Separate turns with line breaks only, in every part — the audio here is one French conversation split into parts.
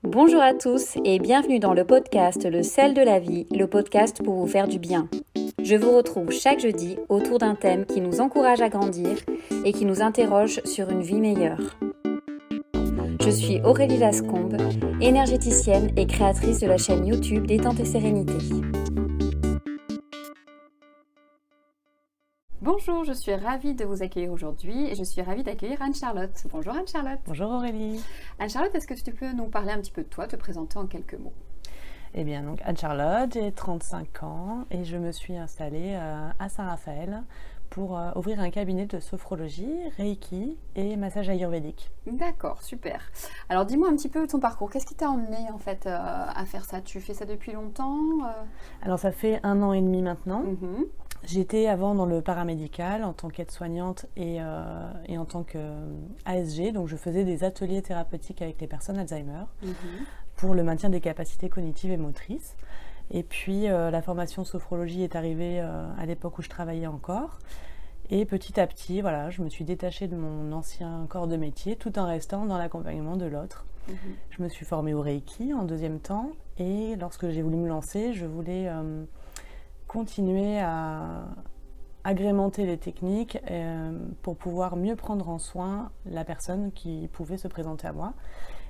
Bonjour à tous et bienvenue dans le podcast Le sel de la vie, le podcast pour vous faire du bien. Je vous retrouve chaque jeudi autour d'un thème qui nous encourage à grandir et qui nous interroge sur une vie meilleure. Je suis Aurélie Lascombe, énergéticienne et créatrice de la chaîne YouTube Détente et Sérénité. Bonjour, je suis ravie de vous accueillir aujourd'hui et je suis ravie d'accueillir Anne-Charlotte. Bonjour Anne-Charlotte.
Bonjour Aurélie.
Anne-Charlotte, est-ce que tu peux nous parler un petit peu de toi, te présenter en quelques mots?
Eh bien, donc Anne-Charlotte, j'ai 35 ans et je me suis installée à Saint-Raphaël pour ouvrir un cabinet de sophrologie, Reiki et massage ayurvédique.
D'accord, super. Alors dis-moi un petit peu ton parcours. Qu'est-ce qui t'a emmené en fait à faire ça? Tu fais ça depuis longtemps?
Alors ça fait 1 an et demi maintenant.
Mhm.
J'étais avant dans le paramédical en tant qu'aide-soignante et en tant qu'ASG. Donc je faisais des ateliers thérapeutiques avec les personnes Alzheimer pour le maintien des capacités cognitives et motrices. Et puis la formation sophrologie est arrivée à l'époque où je travaillais encore. Et petit à petit, voilà, je me suis détachée de mon ancien corps de métier tout en restant dans l'accompagnement de l'autre. Je me suis formée au Reiki en 2e temps et lorsque j'ai voulu me lancer, je voulais continuer à agrémenter les techniques pour pouvoir mieux prendre en soin la personne qui pouvait se présenter à moi.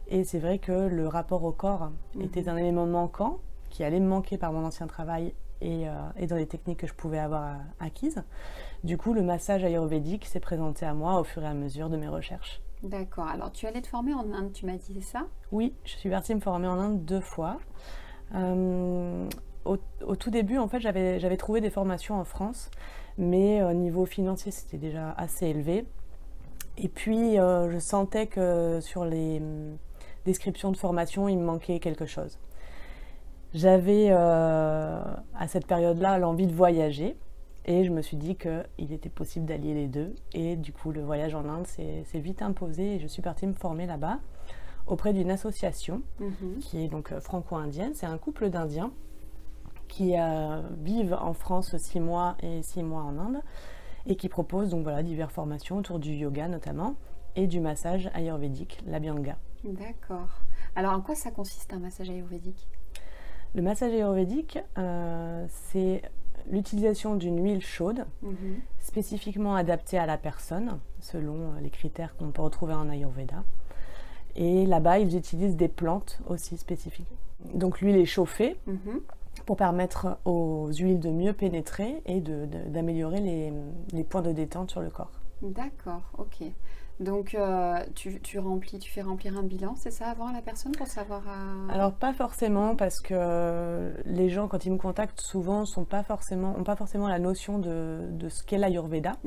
Et c'est vrai que le rapport au corps était un élément manquant qui allait me manquer par mon ancien travail et dans les techniques que je pouvais avoir acquises. Du coup, le massage ayurvédique s'est présenté à moi au fur et à mesure de mes recherches.
D'accord. Alors tu allais te former en Inde, tu m'as dit, c'est ça?
Oui, je suis partie me former en Inde 2 fois. Au tout début, en fait, j'avais trouvé des formations en France, mais au niveau financier, c'était déjà assez élevé. Et puis, je sentais que sur les descriptions de formation, il me manquait quelque chose. J'avais, à cette période-là, l'envie de voyager, et je me suis dit qu'il était possible d'allier les deux. Et du coup, le voyage en Inde s'est vite imposé, et je suis partie me former là-bas, auprès d'une association qui est donc franco-indienne. C'est un couple d'Indiens qui vivent en France 6 mois et 6 mois en Inde et qui proposent donc voilà diverses formations autour du yoga notamment et du massage ayurvédique, l'Abhyanga.
D'accord. Alors en quoi ça consiste un massage ayurvédique?
Le massage ayurvédique, c'est l'utilisation d'une huile chaude spécifiquement adaptée à la personne selon les critères qu'on peut retrouver en Ayurveda. Et là-bas, ils utilisent des plantes aussi spécifiques. Donc l'huile est chauffée pour permettre aux huiles de mieux pénétrer et d'améliorer les points de détente sur le corps.
D'accord, ok. Donc tu fais remplir un bilan, c'est ça, avant la personne pour savoir...
Alors pas forcément, parce que les gens, quand ils me contactent, souvent n'ont pas forcément la notion de ce qu'est l'Ayurveda.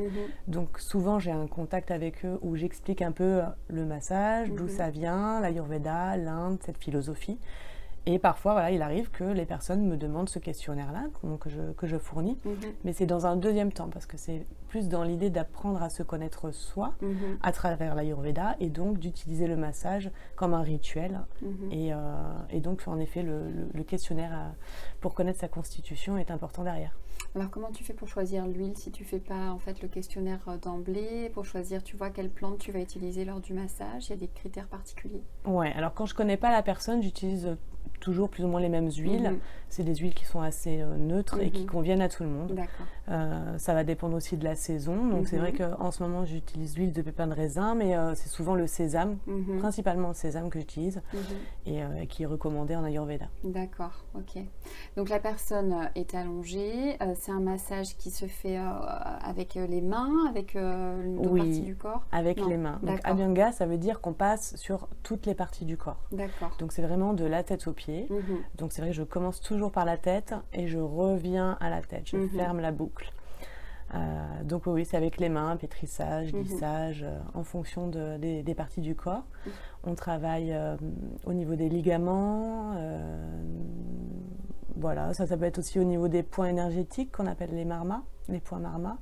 Donc souvent j'ai un contact avec eux où j'explique un peu le massage, d'où ça vient, l'Ayurveda, l'Inde, cette philosophie. Et parfois, voilà, il arrive que les personnes me demandent ce questionnaire-là que je fournis. Mais c'est dans un 2e temps, parce que c'est plus dans l'idée d'apprendre à se connaître soi à travers l'Ayurveda et donc d'utiliser le massage comme un rituel. Et donc, en effet, le questionnaire pour connaître sa constitution est important derrière.
Alors, comment tu fais pour choisir l'huile si tu ne fais pas en fait, le questionnaire d'emblée? Pour choisir, tu vois, quelle plante tu vas utiliser lors du massage? Il y a des critères particuliers?
Ouais, alors quand je ne connais pas la personne, j'utilise toujours plus ou moins les mêmes huiles. C'est des huiles qui sont assez neutres et qui conviennent à tout le monde. Ça va dépendre aussi de la saison. Donc c'est vrai qu'en ce moment, j'utilise l'huile de pépins de raisin, mais c'est souvent le sésame, principalement le sésame que j'utilise et qui est recommandé en Ayurveda.
D'accord, ok. Donc la personne est allongée. C'est un massage qui se fait avec les mains, avec une partie du corps?
Avec les mains. Donc Abhyanga, ça veut dire qu'on passe sur toutes les parties du corps.
D'accord.
Donc c'est vraiment de la tête aux pieds. Donc c'est vrai que je commence toujours par la tête et je reviens à la tête. Je ferme la boucle. Donc oui, c'est avec les mains, pétrissage, lissage, en fonction des parties du corps. On travaille au niveau des ligaments. Voilà, ça peut être aussi au niveau des points énergétiques qu'on appelle les marmas, les points marmas.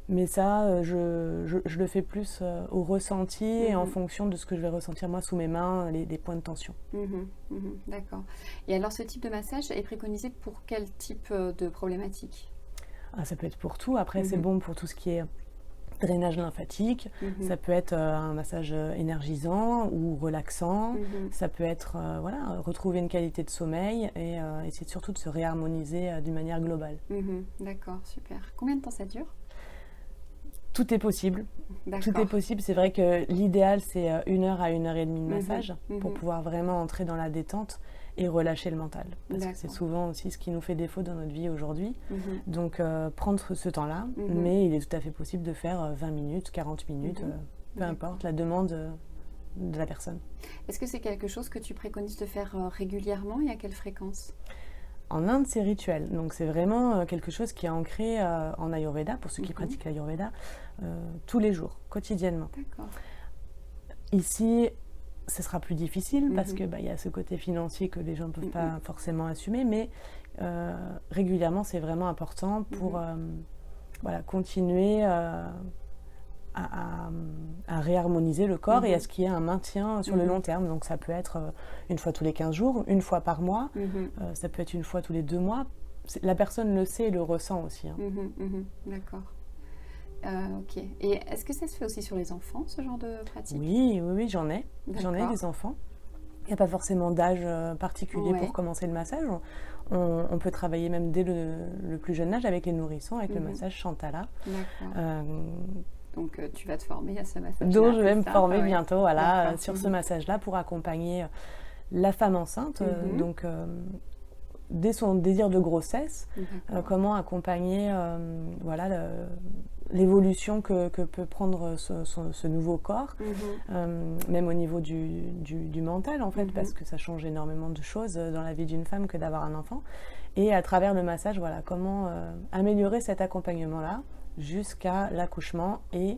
Mais ça, je le fais plus au ressenti et en fonction de ce que je vais ressentir moi sous mes mains, des points de tension.
D'accord. Et alors, ce type de massage est préconisé pour quel type de problématique?
Ça peut être pour tout. Après, c'est bon pour tout ce qui est drainage lymphatique, ça peut être un massage énergisant ou relaxant, ça peut être retrouver une qualité de sommeil et essayer surtout de se réharmoniser d'une manière globale.
D'accord, super. Combien de temps ça dure ?
Tout est possible.
D'accord.
Tout est possible. C'est vrai que l'idéal, c'est 1 heure à 1h30 de massage pour pouvoir vraiment entrer dans la détente et relâcher le mental. Parce que c'est souvent aussi ce qui nous fait défaut dans notre vie aujourd'hui. Donc, prendre ce temps-là, mais il est tout à fait possible de faire 20 minutes, 40 minutes, peu importe la demande de la personne.
Est-ce que c'est quelque chose que tu préconises de faire régulièrement et à quelle fréquence ?
En Inde, c'est rituel. Donc, c'est vraiment quelque chose qui est ancré en Ayurveda, pour ceux qui pratiquent l'Ayurveda, tous les jours, quotidiennement.
D'accord.
Ici, ce sera plus difficile parce que y a ce côté financier que les gens ne peuvent pas forcément assumer, mais régulièrement, c'est vraiment important pour continuer à réharmoniser le corps et à ce qu'il y ait un maintien sur le long terme. Donc ça peut être une fois tous les 15 jours, une fois par mois, ça peut être une fois tous les 2 mois. La personne le sait et le ressent aussi.
D'accord. Ok. Et est-ce que ça se fait aussi sur les enfants, ce genre de pratique ?
Oui, j'en ai. J'en ai des enfants. Il n'y a pas forcément d'âge particulier pour commencer le massage. On peut travailler même dès le plus jeune âge avec les nourrissons, avec le massage Shantala.
D'accord. Donc tu vas te former à ce massage.
Donc je vais me former bientôt sur ce massage-là pour accompagner la femme enceinte. Donc dès son désir de grossesse, comment accompagner l'évolution que peut prendre ce nouveau corps, même au niveau du mental en fait, parce que ça change énormément de choses dans la vie d'une femme que d'avoir un enfant. Et à travers le massage, comment améliorer cet accompagnement-là jusqu'à l'accouchement et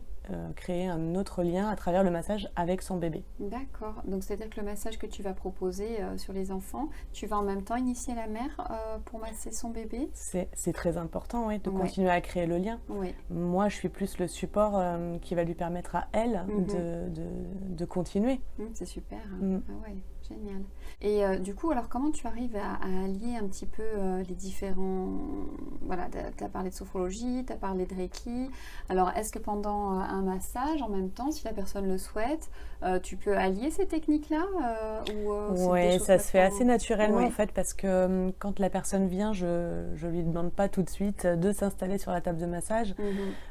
créer un autre lien à travers le massage avec son bébé.
D'accord. Donc, c'est-à-dire que le massage que tu vas proposer sur les enfants, tu vas en même temps initier la mère pour masser son bébé ?
C'est très important, de continuer à créer le lien. Moi, je suis plus le support qui va lui permettre à elle de continuer.
C'est super. Ah ouais, génial. Et du coup, alors comment tu arrives à allier un petit peu les différents... Voilà, tu as parlé de sophrologie, tu as parlé de Reiki. Alors, est-ce que pendant un massage, en même temps, si la personne le souhaite, tu peux allier ces techniques-là
Oui, ça se fait assez naturellement en fait, parce que quand la personne vient, je ne lui demande pas tout de suite de s'installer sur la table de massage.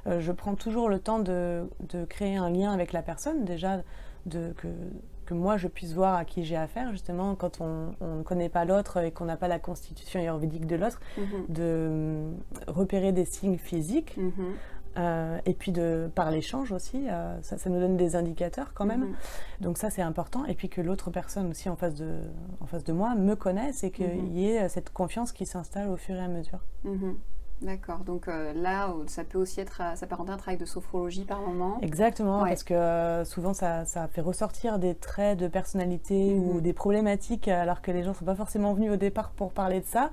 Je prends toujours le temps de créer un lien avec la personne, déjà que moi je puisse voir à qui j'ai affaire, justement quand on ne connaît pas l'autre et qu'on n'a pas la constitution ayurvédique de l'autre, de repérer des signes physiques. Et puis par l'échange aussi, ça nous donne des indicateurs quand même. Donc ça c'est important. Et puis que l'autre personne aussi en face de moi me connaisse et qu'il y ait cette confiance qui s'installe au fur et à mesure.
D'accord, donc là, ça peut aussi être, s'apparenter à un travail de sophrologie par moment.
Exactement, parce que souvent ça fait ressortir des traits de personnalité ou des problématiques alors que les gens ne sont pas forcément venus au départ pour parler de ça.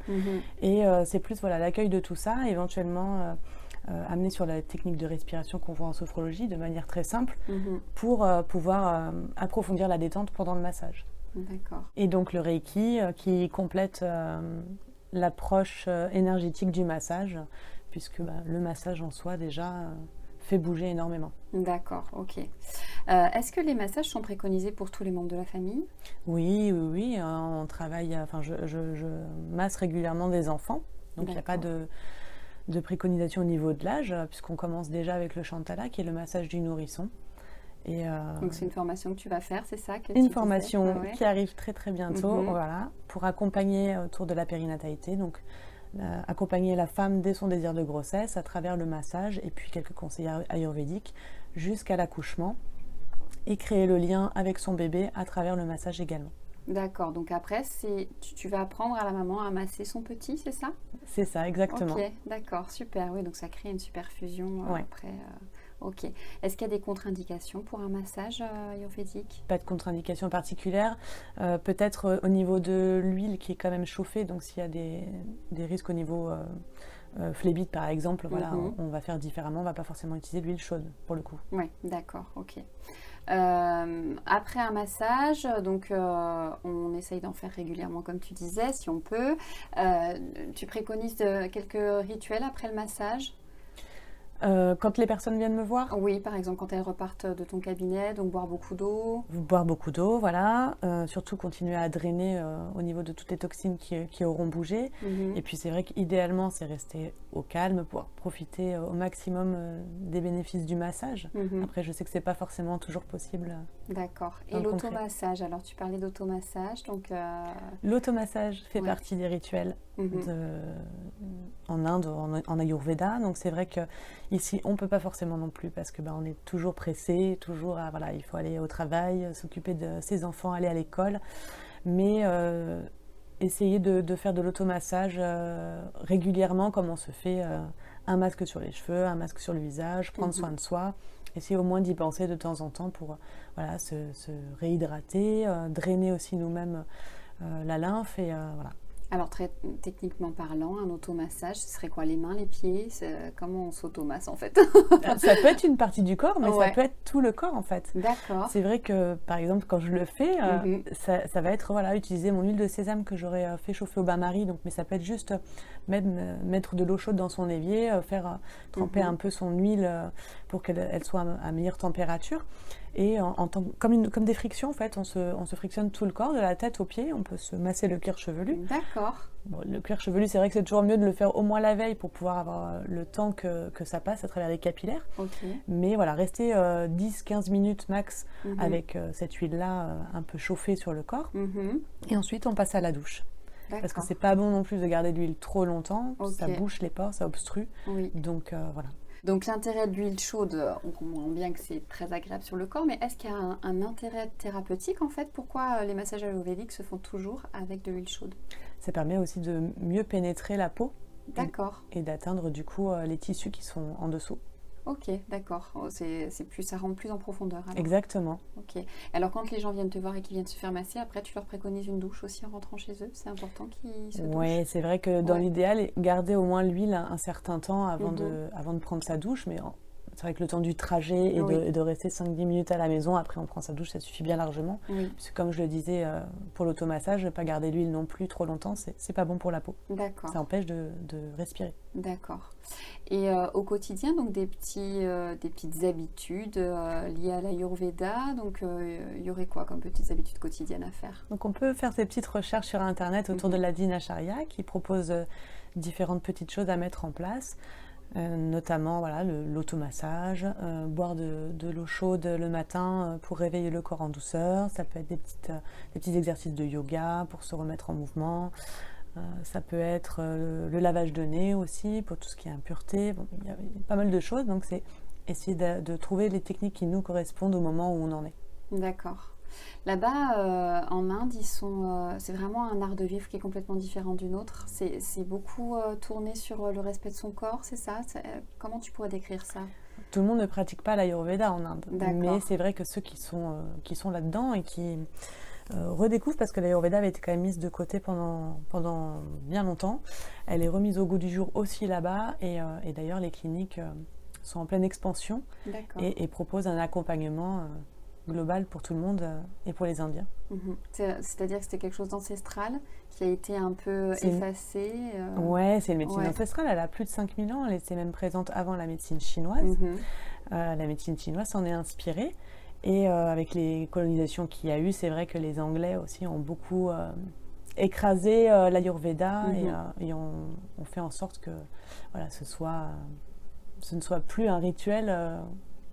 Et c'est plus l'accueil de tout ça, éventuellement amener sur la technique de respiration qu'on voit en sophrologie de manière très simple pour pouvoir approfondir la détente pendant le massage.
D'accord.
Et donc le Reiki qui complète l'approche énergétique du massage, puisque le massage en soi déjà fait bouger énormément.
D'accord, ok. Est-ce que les massages sont préconisés pour tous les membres de la famille ?
Oui, on travaille, je masse régulièrement des enfants, donc il n'y a pas de préconisation au niveau de l'âge, puisqu'on commence déjà avec le Shantala, qui est le massage du nourrisson. Et
donc c'est une formation que tu vas faire, c'est ça que
une formation qui arrive très très bientôt, pour accompagner autour de la périnatalité, donc accompagner la femme dès son désir de grossesse à travers le massage et puis quelques conseils ayurvédiques jusqu'à l'accouchement et créer le lien avec son bébé à travers le massage également.
D'accord, donc après, tu vas apprendre à la maman à masser son petit, c'est ça ?
C'est ça, exactement.
Ok, d'accord, super. Oui, donc ça crée une super fusion après. Ok. Est-ce qu'il y a des contre-indications pour un massage ayurvédique ?
Pas de contre-indication particulière. Peut-être au niveau de l'huile qui est quand même chauffée, donc s'il y a des risques au niveau phlébite par exemple, on va faire différemment. On ne va pas forcément utiliser l'huile chaude pour le coup.
Oui, d'accord, ok. Après un massage, donc on essaye d'en faire régulièrement comme tu disais, si on peut. Tu préconises quelques rituels après le massage ?
Quand les personnes viennent me voir,
Oui, par exemple, quand elles repartent de ton cabinet, donc boire beaucoup d'eau.
boire beaucoup d'eau, voilà. Surtout continuer à drainer au niveau de toutes les toxines qui auront bougé.
Mhm.
Et puis c'est vrai qu'idéalement, c'est rester au calme, pouvoir profiter au maximum des bénéfices du massage.
Mhm.
Après, je sais que c'est pas forcément toujours possible.
D'accord.
Dans
Et
le concret.
l'automassage, alors tu parlais d'automassage, donc...
L'automassage fait
Ouais.
partie des rituels
Mhm.
en Inde, en Ayurveda. Donc c'est vrai que ici on peut pas forcément non plus parce que on est toujours pressé, toujours voilà, il faut aller au travail, s'occuper de ses enfants, aller à l'école. Mais essayer de faire de l'automassage régulièrement, comme on se fait un masque sur les cheveux, un masque sur le visage, prendre soin de soi. Essayer au moins d'y penser de temps en temps pour voilà, se réhydrater, drainer aussi nous-mêmes la lymphe et voilà.
Alors, très techniquement parlant, un automassage, ce serait quoi? Les mains, les pieds? Comment on s'automasse en fait?
Ça peut être une partie du corps, mais
Ouais.
ça peut être tout le corps en fait.
D'accord.
C'est vrai que par exemple quand je le fais,
Mhm.
ça va être voilà, utiliser mon huile de sésame que j'aurais fait chauffer au bain-marie, donc, mais ça peut être juste mettre de l'eau chaude dans son évier, faire tremper un peu son huile pour qu'elle soit à meilleure température. Et comme des frictions, en fait, on se frictionne tout le corps, de la tête aux pieds, on peut se masser le cuir chevelu.
D'accord.
Bon, le cuir chevelu, c'est vrai que c'est toujours mieux de le faire au moins la veille pour pouvoir avoir le temps que ça passe à travers les capillaires.
Ok.
Mais voilà, rester 10-15 minutes max
Mhm.
avec cette huile-là un peu chauffée sur le corps.
Mhm.
Et ensuite, on passe à la douche. Parce que
D'accord.
c'est pas bon non plus de garder de l'huile trop longtemps.
Ok.
Ça bouche les pores, ça obstrue.
Oui.
Donc voilà.
Donc l'intérêt de l'huile chaude, on comprend bien que c'est très agréable sur le corps, mais est-ce qu'il y a un intérêt thérapeutique en fait? Pourquoi les massages ayurvédiques se font toujours avec de l'huile chaude?
Ça permet aussi de mieux pénétrer la peau
D'accord.
et d'atteindre du coup les tissus qui sont en dessous.
Ok, d'accord. Oh, ça rentre plus en profondeur alors.
Exactement.
Ok. Alors quand les gens viennent te voir et qu'ils viennent se faire masser, après tu leur préconises une douche aussi en rentrant chez eux? C'est important qu'ils se douchent?
Oui, c'est vrai que dans
Ouais.
l'idéal, garder au moins l'huile un certain temps avant
Mhm.
de prendre sa douche. Mais c'est vrai que le temps du trajet et
Oui.
de rester 5-10 minutes à la maison, après on prend sa douche, ça suffit bien largement.
Oui.
Puisque comme je le disais, pour l'automassage, ne pas garder l'huile non plus trop longtemps, c'est pas bon pour la peau.
D'accord.
Ça empêche de respirer.
D'accord. Et au quotidien, donc des petites habitudes liées à l'Ayurveda. Donc, il y aurait quoi comme petites habitudes quotidiennes à faire?
Donc on peut faire ces petites recherches sur Internet autour de la Dinacharya qui propose différentes petites choses à mettre en place. Notamment voilà, l'automassage, boire de l'eau chaude le matin pour réveiller le corps en douceur. Ça peut être des petits exercices de yoga pour se remettre en mouvement. Ça peut être le lavage de nez aussi pour tout ce qui est impureté. Bon, il y a pas mal de choses, donc c'est essayer de trouver les techniques qui nous correspondent au moment où on en est.
D'accord. Là-bas, en Inde, c'est vraiment un art de vivre qui est complètement différent du nôtre. C'est beaucoup tourné sur le respect de son corps, c'est ça? Comment tu pourrais décrire ça?
Tout le monde ne pratique pas l'Ayurveda en Inde,
D'accord.
mais c'est vrai que ceux qui sont là-dedans et qui redécouvrent, parce que l'Ayurveda avait été quand même mise de côté pendant bien longtemps, elle est remise au goût du jour aussi là-bas, et d'ailleurs les cliniques sont en pleine expansion et proposent un accompagnement global pour tout le monde et pour les Indiens.
Mhm. C'est-à-dire que c'était quelque chose d'ancestral qui a été un peu effacé.
Ouais, c'est une médecine ancestrale, elle a plus de 5000 ans, elle était même présente avant la médecine chinoise. La médecine chinoise s'en est inspirée. Et avec les colonisations qu'il y a eu, c'est vrai que les Anglais aussi ont beaucoup écrasé l'Ayurveda et ont fait en sorte que voilà, ce ne soit plus un rituel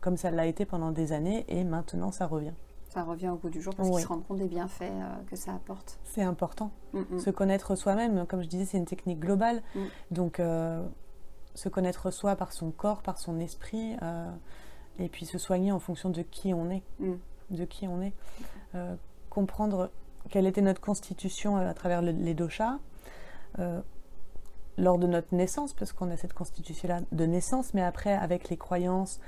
comme ça l'a été pendant des années, et maintenant ça revient.
Ça revient au goût du jour parce qu'ils se rendent compte des bienfaits que ça apporte.
C'est important. Se connaître soi-même, comme je disais, c'est une technique globale. Donc se connaître soi par son corps, par son esprit, et puis se soigner en fonction de qui on est. Comprendre quelle était notre constitution à travers les doshas, lors de notre naissance, parce qu'on a cette constitution-là de naissance, mais après, avec les croyances,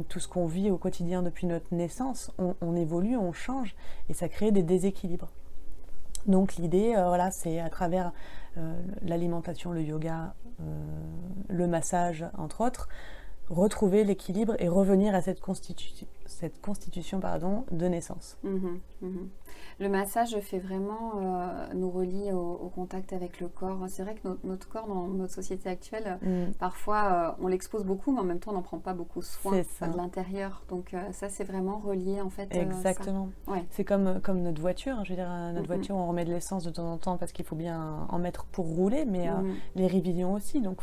tout ce qu'on vit au quotidien depuis notre naissance, on évolue, on change, et ça crée des déséquilibres. Donc l'idée, voilà, c'est à travers l'alimentation, le yoga, le massage, entre autres, retrouver l'équilibre et revenir à cette cette constitution de naissance.
Le massage fait vraiment nous relier au contact avec le corps. C'est vrai que notre corps, dans notre société actuelle, parfois on l'expose beaucoup, mais en même temps on n'en prend pas beaucoup soin de l'intérieur. Donc ça, c'est vraiment relié en fait.
Exactement. Ouais. C'est comme notre voiture. Je veux dire, notre voiture, on remet de l'essence de temps en temps parce qu'il faut bien en mettre pour rouler, mais les révisions aussi. Donc,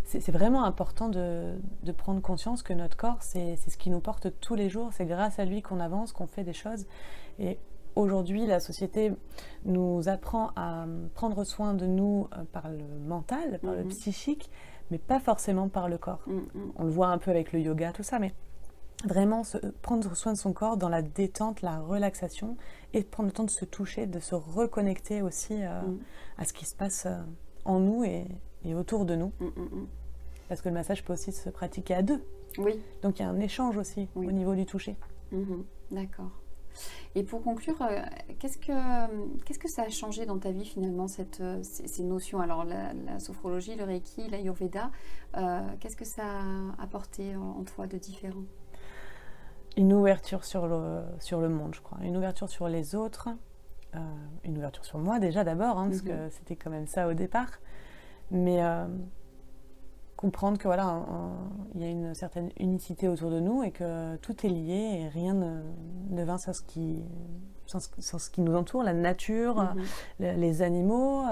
c'est vraiment important de prendre conscience que notre corps, c'est ce qui nous porte tous les jours. C'est grâce à lui qu'on avance, qu'on fait des choses. Et aujourd'hui, la société nous apprend à prendre soin de nous par le mental, par le psychique, mais pas forcément par le corps. On le voit un peu avec le yoga, tout ça, mais vraiment prendre soin de son corps dans la détente, la relaxation, et prendre le temps de se toucher, de se reconnecter aussi à ce qui se passe en nous et autour de nous. Parce que le massage peut aussi se pratiquer à deux. Oui. Donc il y a un échange aussi au niveau du toucher.
D'accord. Et pour conclure, qu'est-ce que ça a changé dans ta vie finalement, ces notions? Alors la sophrologie, le reiki, l'ayurveda, qu'est-ce que ça a apporté en toi de différent?
Une ouverture sur le monde, je crois. Une ouverture sur les autres. Une ouverture sur moi déjà d'abord, parce que c'était quand même ça au départ. Mais comprendre que il y a une certaine unicité autour de nous et que tout est lié et rien ne va sans ce qui nous entoure, la nature, les animaux,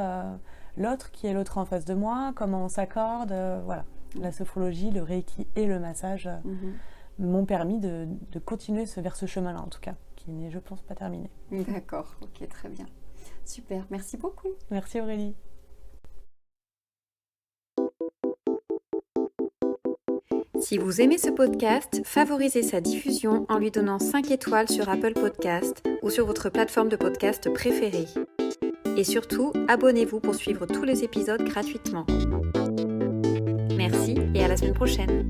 l'autre qui est l'autre en face de moi, comment on s'accorde, voilà. La sophrologie, le reiki et le massage m'ont permis de continuer vers ce chemin-là en tout cas, qui n'est, je pense, pas terminé.
D'accord, ok, très bien. Super, merci beaucoup.
Merci Aurélie.
Si vous aimez ce podcast, favorisez sa diffusion en lui donnant 5 étoiles sur Apple Podcast ou sur votre plateforme de podcast préférée. Et surtout, abonnez-vous pour suivre tous les épisodes gratuitement. Merci et à la semaine prochaine.